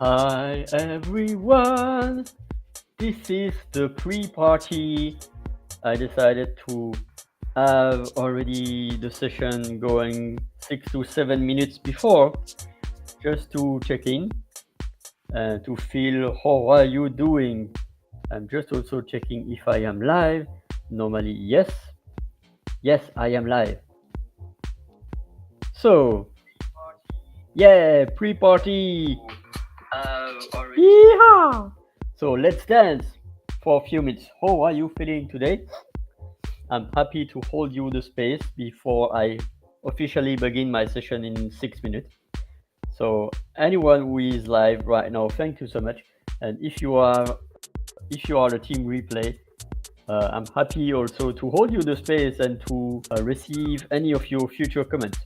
Hi everyone, this is the pre-party. I decided to have already the session going 6 to 7 minutes before, just to check in and to feel how are you doing. I'm just also checking if I am live. Normally, yes, I am live. So, yeah, pre-party. Yeehaw! So let's dance for a few minutes. How are you feeling today? I'm happy to hold you the space before I officially begin my session in 6 minutes. So anyone who is live right now, thank you so much. And if you are the team replay, I'm happy also to hold you the space and to receive any of your future comments.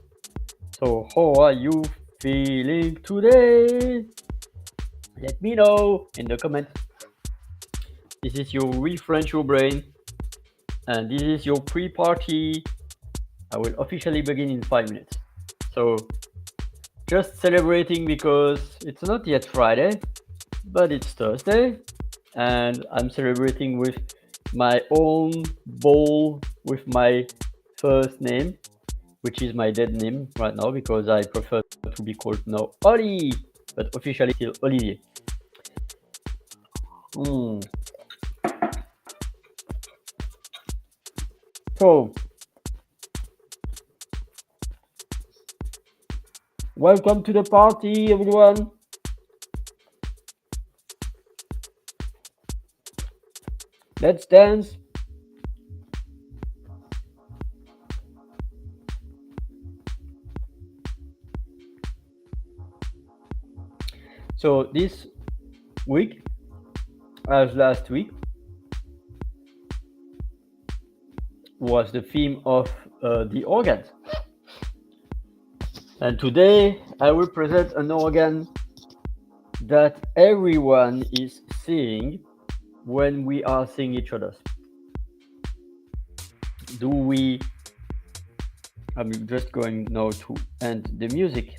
So how are you feeling today? Let me know in the comments. This is your ReFrench your brain, and this is your pre-party. I will officially begin in 5 minutes. So just celebrating because it's not yet Friday, but it's Thursday, and I'm celebrating with my own bowl with my first name, which is my dead name right now because I prefer to be called now Oli, but officially still Olivier. So, welcome to the party, everyone. Let's dance. So this week, as last week, was the theme of the organs. And today I will present an organ that everyone is seeing when we are seeing each other. I'm just going now to end the music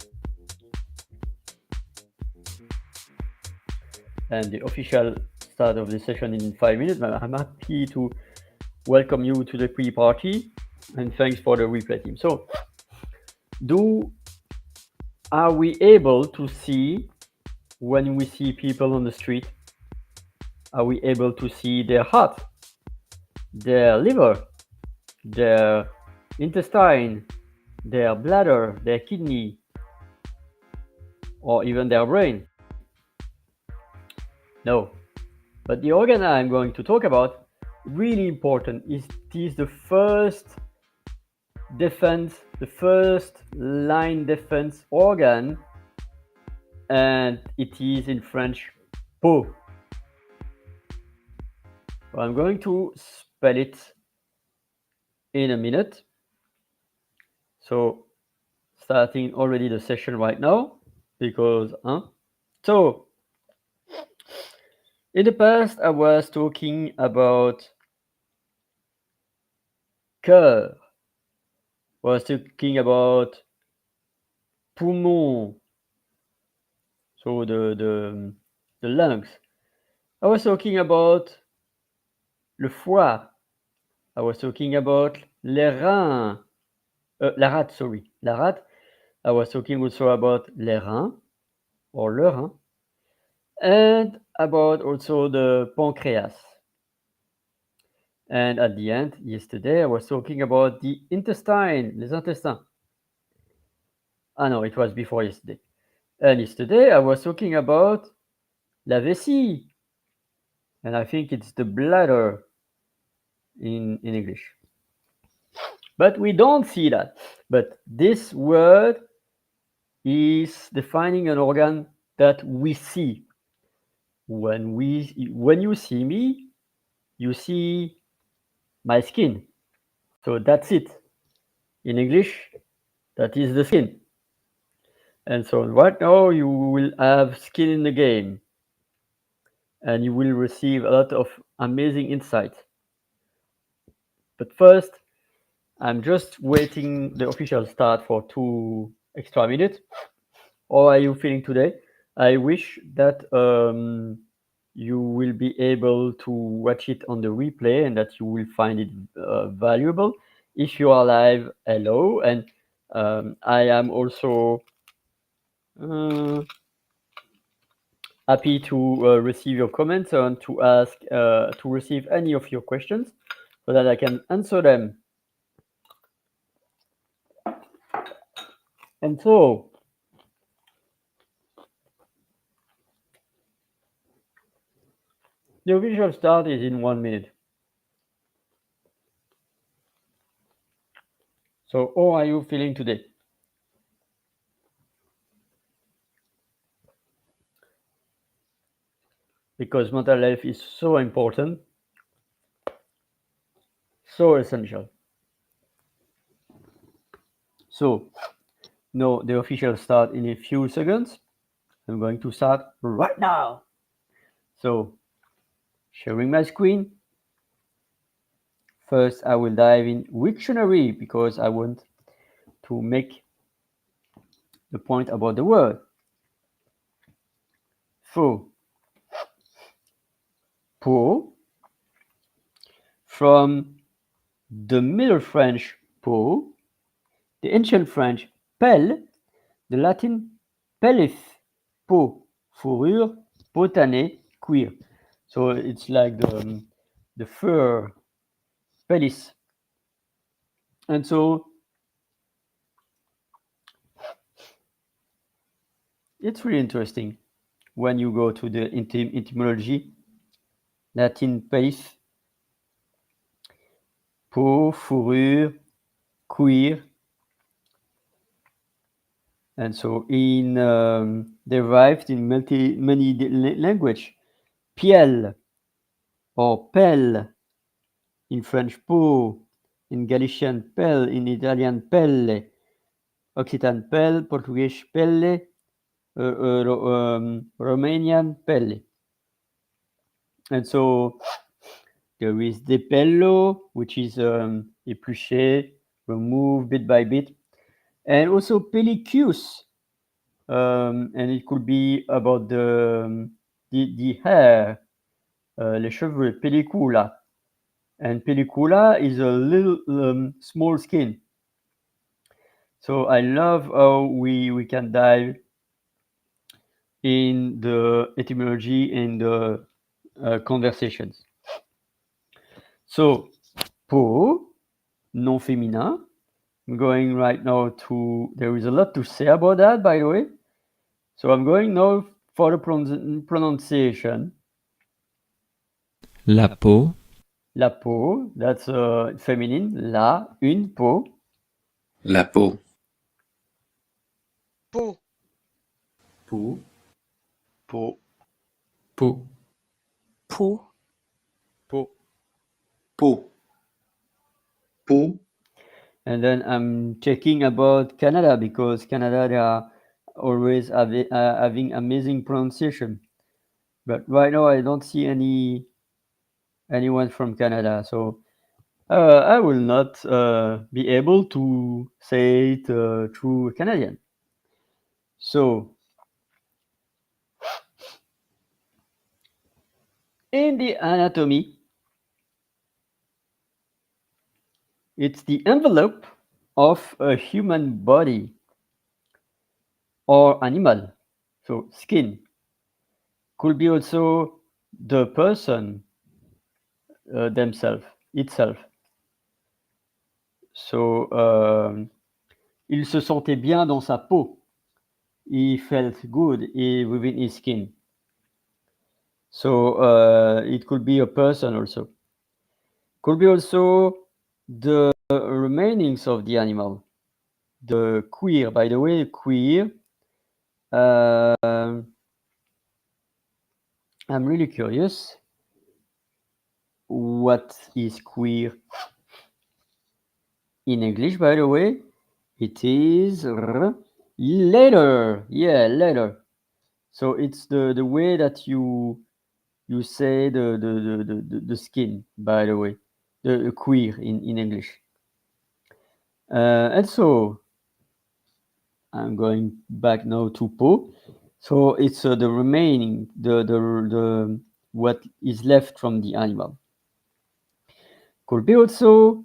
and the official start of the session in 5 minutes. I'm happy to welcome you to the pre-party and thanks for the replay team. So, are we able to see when we see people on the street? Are we able to see their heart, their liver, their intestine, their bladder, their kidney, or even their brain? No. But the organ I'm going to talk about, really important, it is the first defense, the first line defense organ, and it is in French, peau. So I'm going to spell it in a minute. So starting already the session right now, because so in the past I was talking about cœur, was talking about poumon, so the lungs. I was talking about le foie. I was talking about les reins, la rate, sorry, la rate. I was talking also about les reins or le rein, and about also the pancreas. And at the end, yesterday, I was talking about the intestine, les intestins. Ah no, it was before yesterday. And yesterday, I was talking about la vessie. And I think it's the bladder in English. But we don't see that. But this word is defining an organ that we see. When you see me, you see my skin. So that's it. In English, that is the skin. And so right now you will have skin in the game and you will receive a lot of amazing insight. But first, I'm just waiting the official start for 2 extra minutes. How are you feeling today? I wish that you will be able to watch it on the replay and that you will find it valuable. If you are live, hello, and I am also happy to receive your comments and to ask to receive any of your questions so that I can answer them. And so, the official start is in 1 minute. So, how are you feeling today? Because mental health is so important, so essential. So, now the official start in a few seconds. I'm going to start right now. So, sharing my screen. First, I will dive in dictionary because I want to make the point about the word. So, peau, from the Middle French peau, the ancient French pelle, the Latin pellis, peau, fourrure, peau tannée, cuir. So it's like the fur, pellis. And so it's really interesting when you go to the etymology. Latin pellis, peau, fourrure, cuir. And so in derived in many language, piel or pelle in French peau, in Galician pelle, in Italian pelle, Occitan pelle, Portuguese pelle, Romanian pelle. And so there is depello, which is épluché, removed bit by bit, and also pellicus, and it could be about the hair, les cheveux, pellicula. And pellicula is a little small skin. So I love how we can dive in the etymology and the conversations. So, peau, non féminin. I'm going right now to, there is a lot to say about that, by the way. So I'm going now for the pronunciation. La peau, La peau, that's feminine. La, une peau. La peau. Peau. Peau. Peau. Peau. Peau. Peau. Peau. Peau. And then I'm checking about Canada because Canada, they are always having amazing pronunciation. But right now I don't see anyone from Canada. So I will not be able to say it through Canadian. So in the anatomy, it's the envelope of a human body or animal. So skin could be also the person themselves, itself. So il se sentait bien dans sa peau. He felt good within his skin. So it could be a person also. Could be also the remainings of the animal. The queer, by the way, queer. I'm really curious. What is queer in English, by the way? It is leather. Yeah, leather. So it's the way that you say the skin, by the way, the queer in English. And so I'm going back now to peau. So it's the remaining, the what is left from the animal. Could be also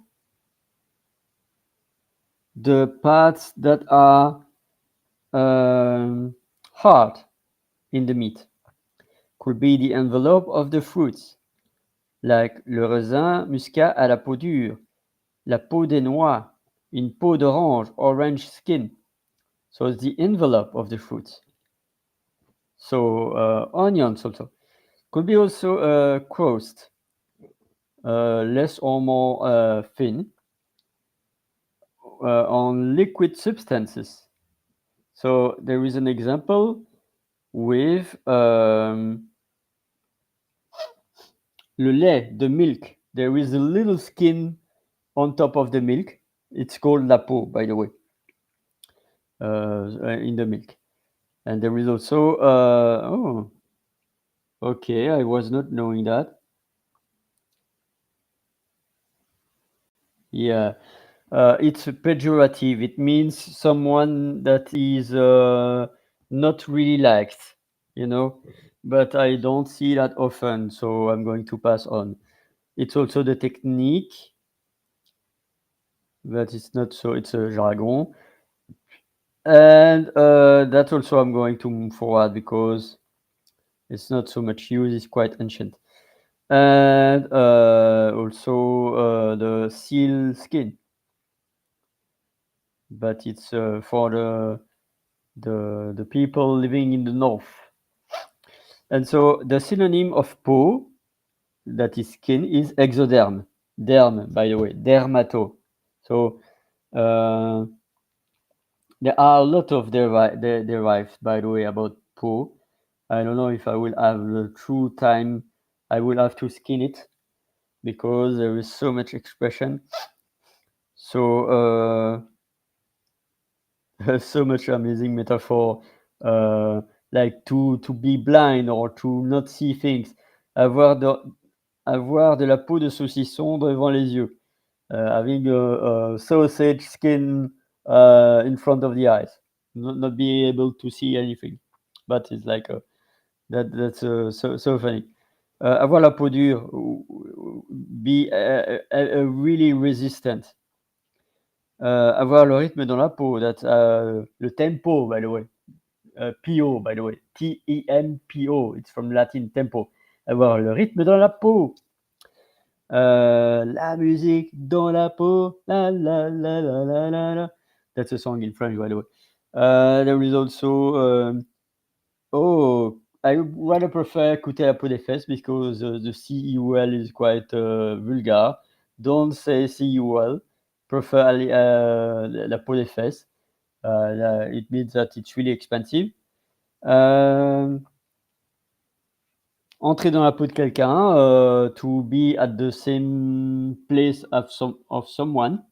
the parts that are hard in the meat. Could be the envelope of the fruits, like le raisin muscat à la peau dure, la peau des noix, une peau d'orange, orange skin. So it's the envelope of the fruits. So onions also. Could be also crust, less or more thin, on liquid substances. So there is an example with le lait, the milk. There is a little skin on top of the milk. It's called la peau, by the way, in the milk. And there is also, oh, okay, I was not knowing that. Yeah, it's pejorative. It means someone that is not really liked, you know, but I don't see that often, so I'm going to pass on. It's also the technique, but it's not so, it's a jargon. And that also I'm going to move forward because it's not so much used, it's quite ancient. And also the seal skin, but it's for the people living in the north. And so the synonym of peau, that is skin, is exoderm. Derm, by the way, dermato. So there are a lot of derived, by the way, about peau. I don't know if I will have the true time. I will have to skin it because there is so much expression. So so much amazing metaphor, like to be blind or to not see things. Avoir de la peau de saucisson devant les yeux. Having a sausage skin in front of the eyes. Not being able to see anything. But it's like that's so funny. Avoir la peau dure, be really resistant. Avoir le rythme dans la peau, that's le tempo, by the way. Peau, by the way. Tempo. It's from Latin tempo. Avoir le rythme dans la peau. La musique dans la peau. La la la la la la la. That's a song in French, by the way. There is also I rather prefer écouter la peau des fesses because the CEUL is quite vulgar. Don't say CEUL. Prefer la peau des fesses. It means that it's really expensive. Entrer dans la peau de quelqu'un, to be at the same place of someone.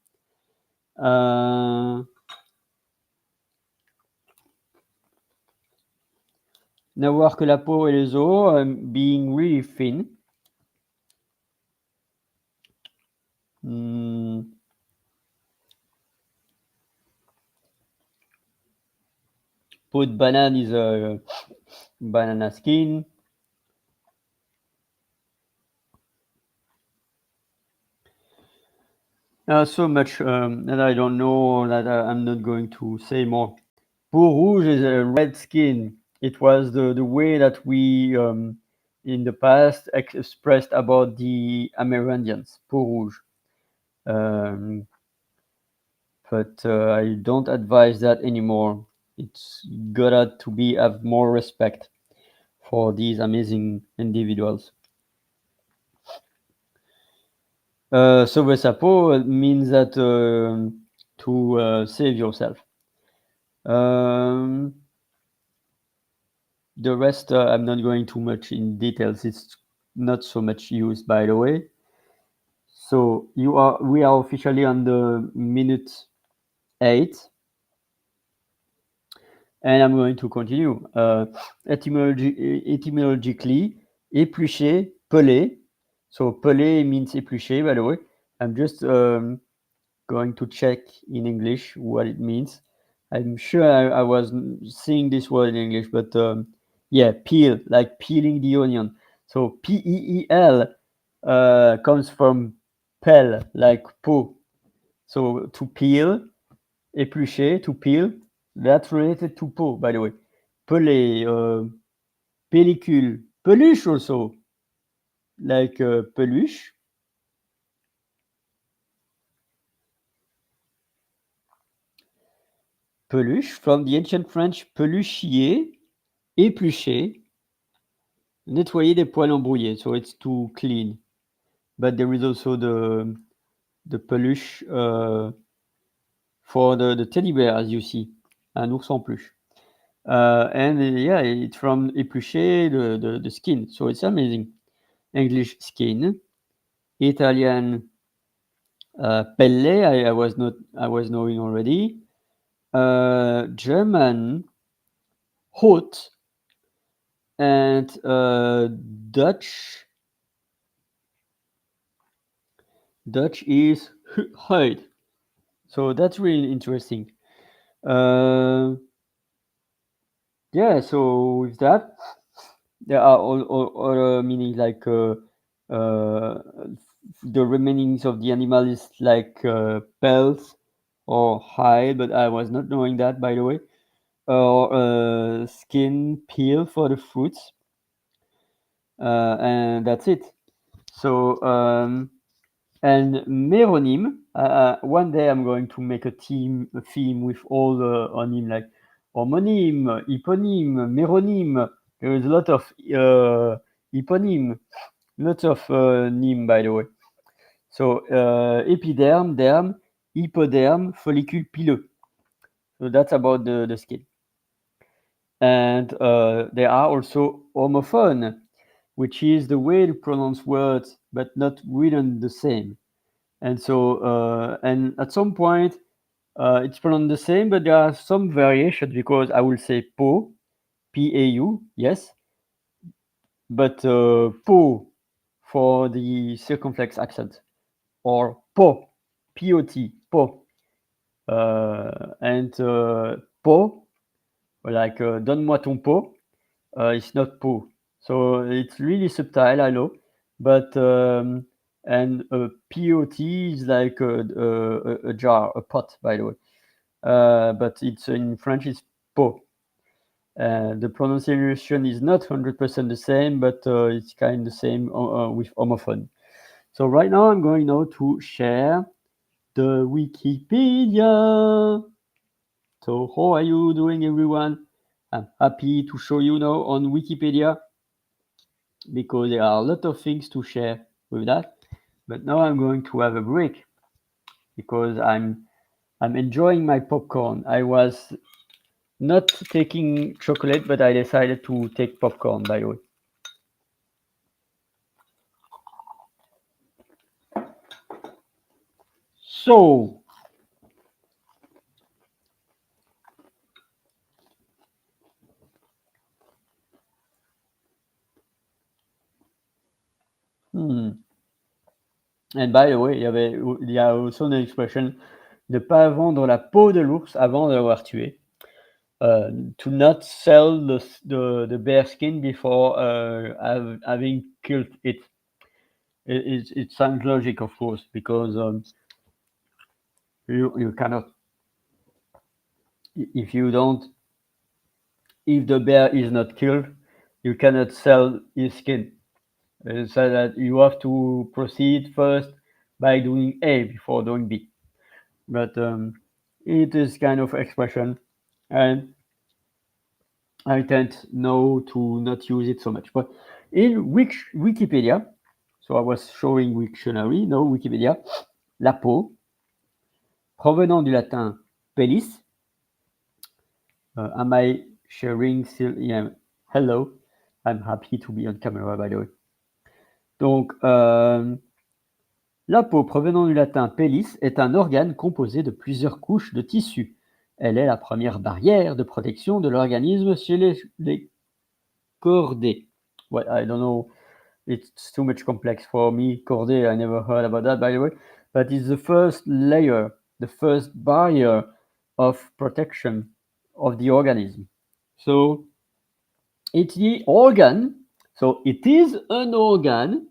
N'avoir que la peau et les os, being really thin. Peau de banane is a banana skin. So much that I don't know, that I'm not going to say more. Peau rouge is a red skin. It was the way that we, in the past, expressed about the Amérindians, peau rouge. But I don't advise that anymore. It's gotta to have more respect for these amazing individuals. Sauver sa peau means that to save yourself. The rest, I'm not going too much in details. It's not so much used, by the way. So we are officially on the minute 8. And I'm going to continue. Etymologically, éplucher, peler. So peler means éplucher, by the way. I'm just going to check in English what it means. I'm sure I was seeing this word in English, but yeah, peel, like peeling the onion. So P-E-E-L comes from pel, like peau. So to peel, éplucher, to peel, that's related to peau, by the way. Peler, pellicule, peluche also, like peluche. Peluche, from the ancient French peluchier, éplucher, nettoyer des poils embrouillés, so it's to clean. But there is also the peluche for the teddy bear, as you see, un ours en peluche. And yeah, it's from éplucher, the skin, so it's amazing. English, skin. Italian, pelle, I was knowing already. German, Haut, and Dutch is Huid. So that's really interesting. Yeah, so with that, there are all other meanings like the remainings of the animal is like pelts or hide, but I was not knowing that, by the way. Or skin peel for the fruits, and that's it. So and meronym. One day I'm going to make a theme with all the onym, like homonyme, eponyme, meronym. There is a lot of eponym, lots of name, by the way. So epiderme, derme, hypoderme, follicule pileux. So that's about the skin. And there are also homophone, which is the way to pronounce words, but not written the same. And so, and at some point, it's pronounced the same, but there are some variations because I will say peau, P-A-U, yes, but peau for the circumflex accent, or peau, P-O-T, peau, and peau, like donne-moi ton pot, it's not peau. So it's really subtle, I know, but and pot is like a jar, a pot, by the way. But it's in French, it's pot. The pronunciation is not 100% the same, but it's kind of the same with homophone. So right now, I'm going now to share the Wikipedia. So how are you doing, everyone? I'm happy to show you now on Wikipedia because there are a lot of things to share with that. But now I'm going to have a break because I'm enjoying my popcorn. I was not taking chocolate, but I decided to take popcorn, by the way. So, and by the way, il y a aussi une expression de pas vendre la peau de l'ours avant de l'avoir tué. To not sell the bear skin before having killed it. It sounds logic, of course, because you cannot, if the bear is not killed, you cannot sell his skin. So that you have to proceed first by doing A before doing B. But it is kind of expression, and I tend now to not use it so much. But in Wikipedia, so I was showing Wiktionary, no Wikipedia, la peau, provenant du latin pellis. Am I sharing still? Yeah. Hello. I'm happy to be on camera, by the way. Donc, la peau, provenant du latin pellis, est un organe composé de plusieurs couches de tissu. Elle est la première barrière de protection de l'organisme chez les cordés. Well, I don't know. It's too much complex for me. Cordé, I never heard about that, by the way. But it's the first layer, the first barrier of protection of the organism. So it's the organ, so it is an organ,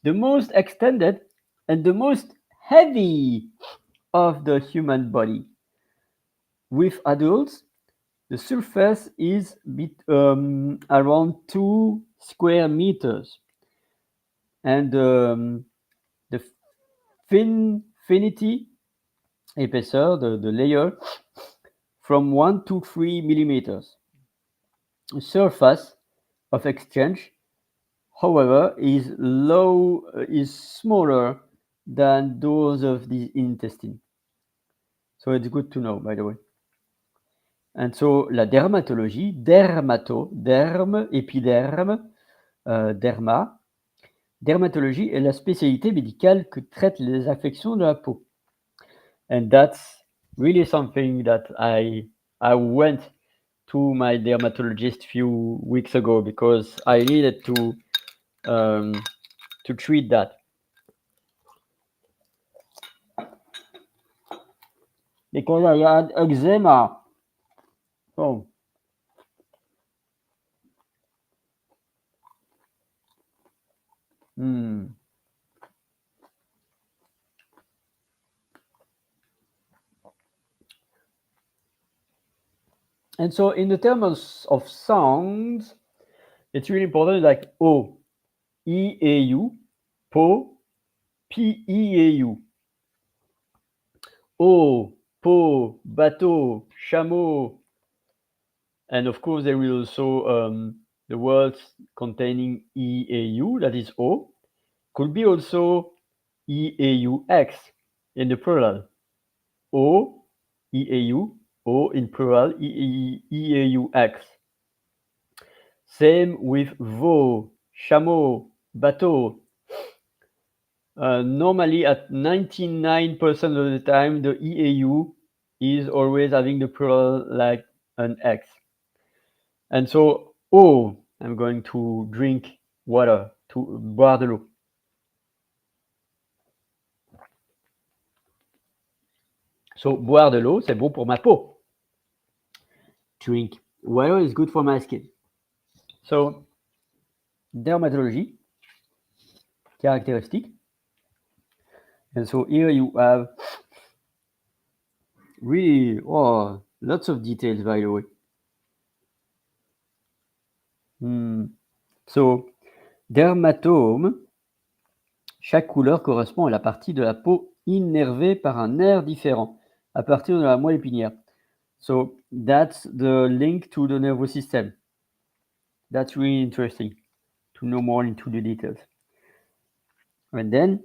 the most extended and the most heavy of the human body. With adults, the surface is around 2 square meters, and the finity épaisseur, the layer, from 1 to 3 millimeters. The surface of exchange, however, is smaller than those of the intestine. So it's good to know, by the way. And so la dermatologie, derme, épiderme, derma. Dermatologie est la spécialité médicale que traite les affections de la peau. And that's really something that I went to my dermatologist few weeks ago because I needed to treat that. Because I had eczema. So And so in the terms of sounds, it's really important, like O, E, A, U, peau, P, E, A, U. O, peau, bateau, chameau. And of course, there is also the words containing E, A, U, that is O. Could be also E, A, U, X in the plural. O, E, A, U, O in plural, E, A, U, X. Same with veau, chameau, bateau. Normally, at 99% of the time, the EAU is always having the plural like an X. And so, I'm going to drink water, to boire de l'eau. So, boire de l'eau, c'est bon pour ma peau. Drink water is good for my skin. So, dermatologie, characteristic. And so here you have really lots of details, by the way. So, dermatome, chaque couleur correspond à la partie de la peau innervée par un nerf différent à partir de la moelle épinière. So, that's the link to the nervous system. That's really interesting to know more into the details. And then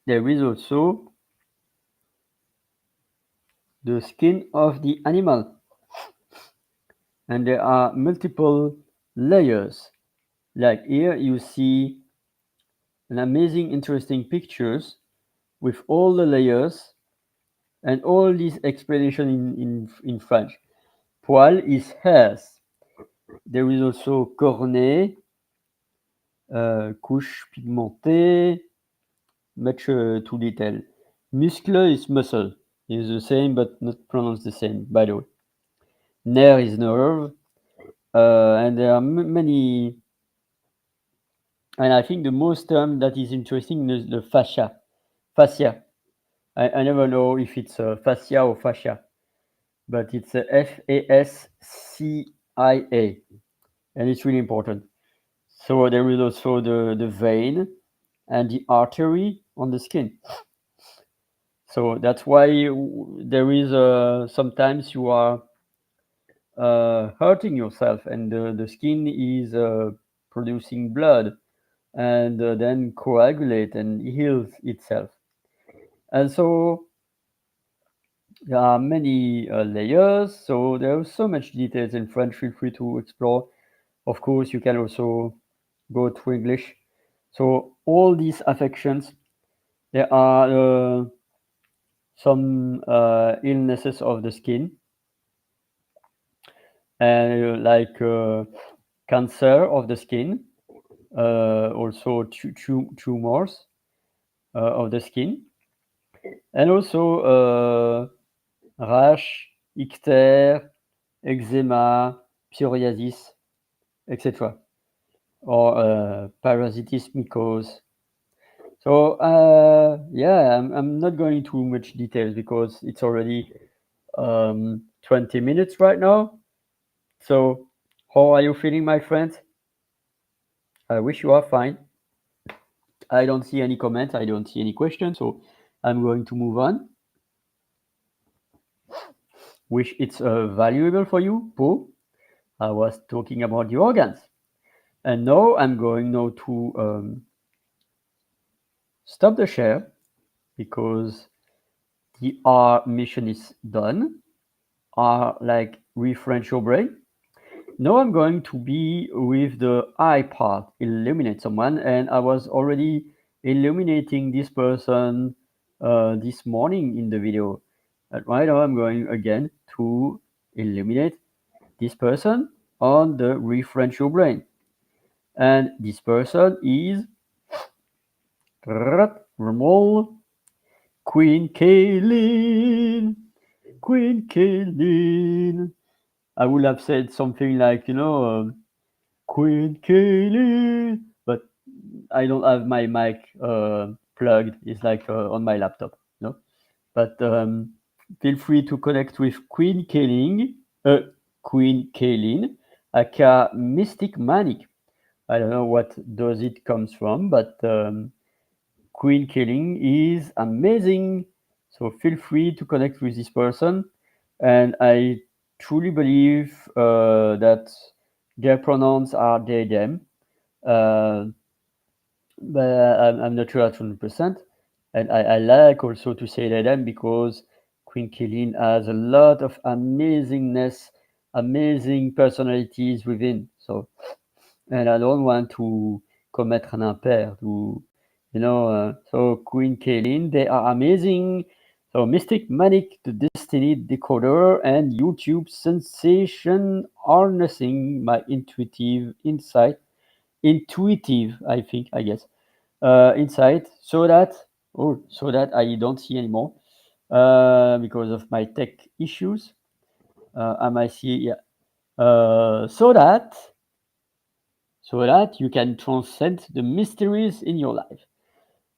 there is also the skin of the animal. And there are multiple layers. Like here you see an amazing, interesting pictures with all the layers and all this explanation in French. Poil is hairs. There is also cornée, couche pigmentée, much too detail. Muscle is muscle. It's the same but not pronounced the same, by the way. Nerve is nerve. And there are many. And I think the most term that is interesting is the fascia. Fascia. I never know if it's fascia or fascia, but it's Fascia, and it's really important. So there is also the vein and the artery on the skin. So that's why there is sometimes you are hurting yourself, and the skin is producing blood, and then coagulate and heals itself. And so there are many layers, so there is so much details in French. Feel free to explore. Of course, you can also go to English. So all these affections, there are some illnesses of the skin, and like cancer of the skin, also tumors of the skin, and also rash, icter, eczema, psoriasis, etc. Or parasitis mycose. So yeah, I'm not going too much details because it's already 20 minutes right now. So how are you feeling, my friend? I wish you are fine. I don't see any comments. I don't see any questions. So I'm going to move on. Which it's valuable for you, peau. I was talking about the organs. And now I'm going now to stop the share because the R mission is done. R like ReFrench your brain. Now I'm going to be with the I part, illuminate someone, and I was already illuminating this person this morning in the video. But right now I'm going again to illuminate this person on the ReFrench your brain. And this person is Ramol, Queen Kaylin. Queen Kaylin. I would have said something like, Queen Kaylin, but I don't have my mic plugged. It's like on my laptop, no? But feel free to connect with Queen Kaylin, aka Mystic Manic. I don't know what does it comes from, but Queen Kaylin is amazing. So feel free to connect with this person, and I truly believe that their pronouns are they them. Uh, but I'm not sure at 100%. And I like also to say they them because Queen Kaylin has a lot of amazingness, amazing personalities within. So, and I don't want to commettre un impair, so Queen Kaylin, they are amazing. So Mystic Manic, the Destiny Decoder, and YouTube sensation harnessing my intuitive, I guess, insight, so that I don't see anymore because of my tech issues. Am I see? Yeah. So that you can transcend the mysteries in your life.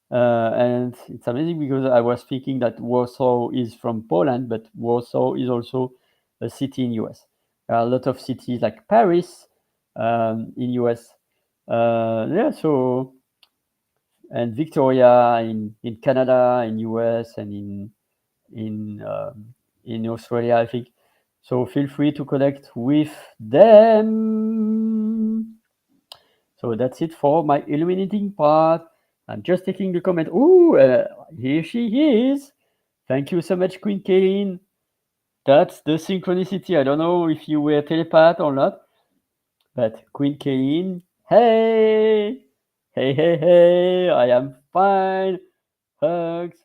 And it's amazing because I was thinking that Warsaw is from Poland, but Warsaw is also a city in US. There are a lot of cities like Paris in US. Yeah, so and Victoria in Canada, in US, and in in Australia, I think. So feel free to connect with them. So that's it for my illuminating part. I'm just taking the comment. Ooh, here she is. Thank you so much, Queen Kaylin. That's the synchronicity. I don't know if you were telepath or not, but Queen Kaylin, hey, hey, I am fine. Hugs.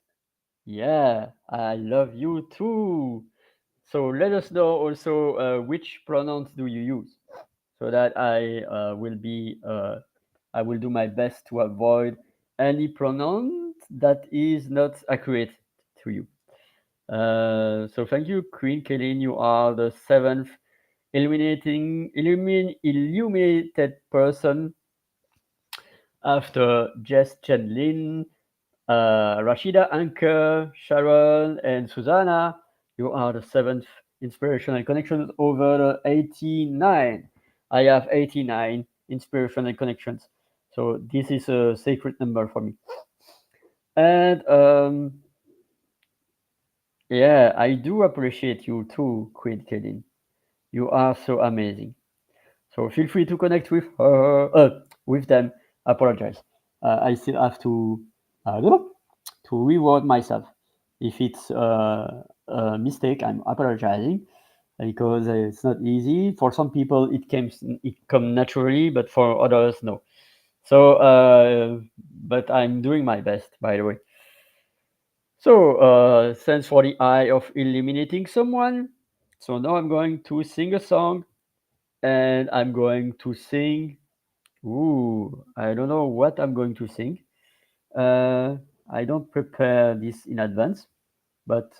Yeah, I love you too. So let us know also which pronouns do you use, so that I will do my best to avoid any pronoun that is not accurate to you. So thank you, Queen Kaylin. You are the seventh illuminated person after Jess Chenlin, Rashida Anker, Sharon, and Susanna. You are the seventh inspirational connections over the 89. I have 89 inspirational connections. So this is a sacred number for me. And yeah, I do appreciate you too, Queen Kaylin. You are so amazing. So feel free to connect with her, with them. Apologize. I still have to reward myself. If it's a mistake, I'm apologizing because it's not easy. For some people, it come naturally, but for others, no. So, but I'm doing my best, by the way. So, thanks for the eye of eliminating someone. So now I'm going to sing a song, and I'm going to sing. Ooh, I don't know what I'm going to sing. I don't prepare this in advance, but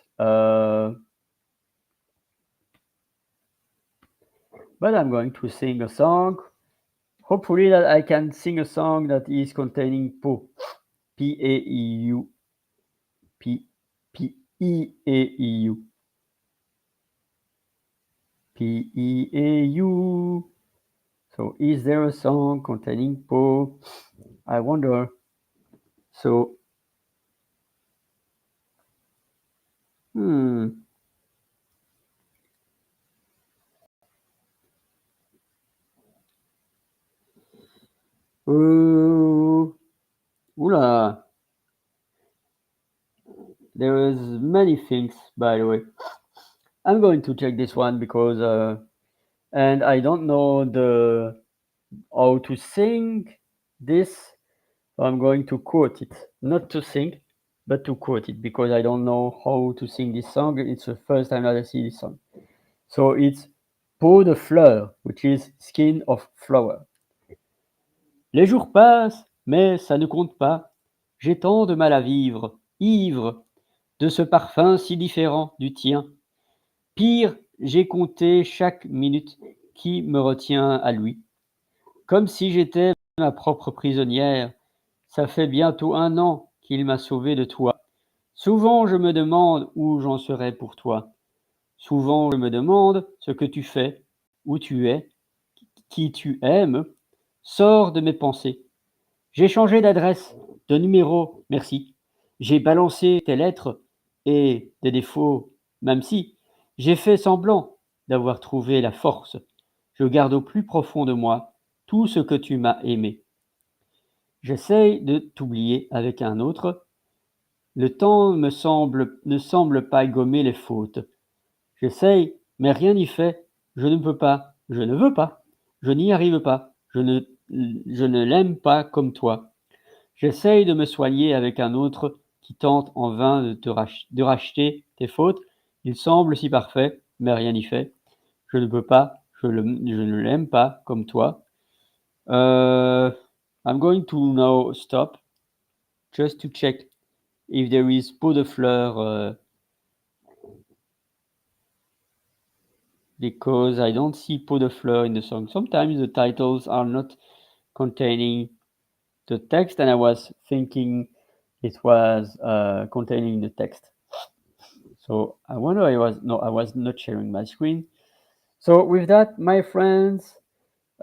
but I'm going to sing a song. Hopefully that I can sing a song that is containing peau. P-A-E-U. P-E-A-E-U. P-E-A-U. So is there a song containing peau? I wonder. So, Oula. There is many things, by the way. I'm going to check this one because, and I don't know how to sing this. So I'm going to quote it, not to sing, but to quote it because I don't know how to sing this song. It's the first time that I see this song. So it's peau de fleur, which is skin of flower. Les jours passent, mais ça ne compte pas. J'ai tant de mal à vivre, ivre, de ce parfum si différent du tien. Pire, j'ai compté chaque minute qui me retient à lui. Comme si j'étais ma propre prisonnière. Ça fait bientôt 1 an qu'il m'a sauvée de toi. Souvent je me demande où j'en serai pour toi. Souvent je me demande ce que tu fais, où tu es, qui tu aimes. Sors de mes pensées. J'ai changé d'adresse, de numéro, merci. J'ai balancé tes lettres et des défauts, même si j'ai fait semblant d'avoir trouvé la force. Je garde au plus profond de moi tout ce que tu m'as aimé. J'essaye de t'oublier avec un autre. Le temps ne semble pas gommer les fautes. J'essaye, mais rien n'y fait. Je ne peux pas, je ne veux pas, je n'y arrive pas, je ne l'aime pas comme toi. J'essaye de me soigner avec un autre qui tente en vain de racheter tes fautes. Il semble si parfait, mais rien n'y fait. Je ne peux pas, je ne l'aime pas comme toi. I'm going to now stop just to check if there is peau de fleur because I don't see peau de fleur in the song. Sometimes the titles are not containing the text, and I was thinking it was containing the text. So I wonder I was not sharing my screen. So with that, my friends,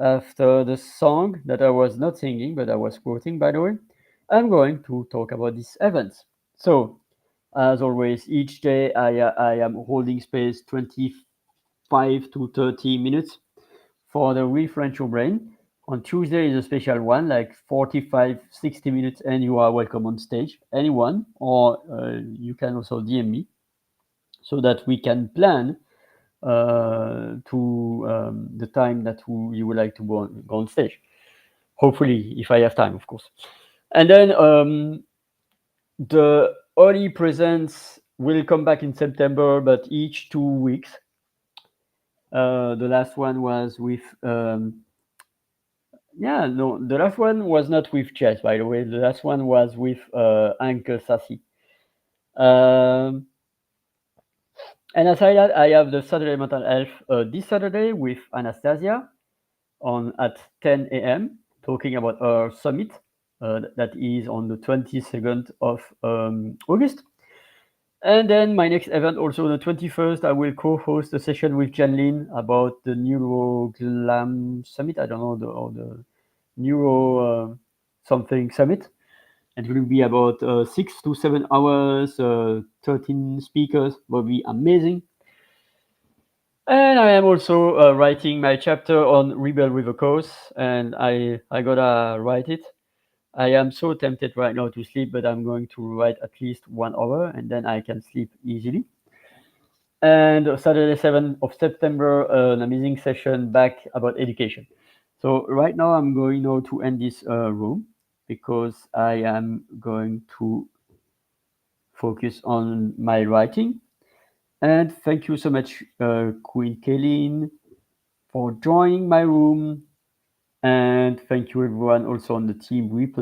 after the song that I was not singing, but I was quoting, by the way, I'm going to talk about these events. So, as always, each day I am holding space 25 to 30 minutes for the ReFrench Your Brain. On Tuesday is a special one, like 45, 60 minutes, and you are welcome on stage, anyone, or you can also DM me so that we can plan to the time that you would like to go on stage. Hopefully, if I have time, of course. And then the early presents will come back in September, but each 2 weeks. The last one was with the last one was not with Chess, by the way. The last one was with Anke Sassi. And aside that, I have the Saturday Mental Health this Saturday with Anastasia at 10 a.m. talking about our summit that is on the 22nd of August. And then my next event, also on the 21st, I will co-host a session with Janlin about the Neuroglam Summit. I don't know the Neuro something Summit. It will be about 6 to 7 hours, 13 speakers. Will be amazing. And I am also writing my chapter on Rebel with a Cause, and I gotta write it. I am so tempted right now to sleep, but I'm going to write at least 1 hour, and then I can sleep easily. And Saturday 7th of September, an amazing session back about education. So right now I'm going now to end this room because I am going to focus on my writing. And thank you so much, Queen Kaylin, for joining my room. And thank you everyone also on the team replay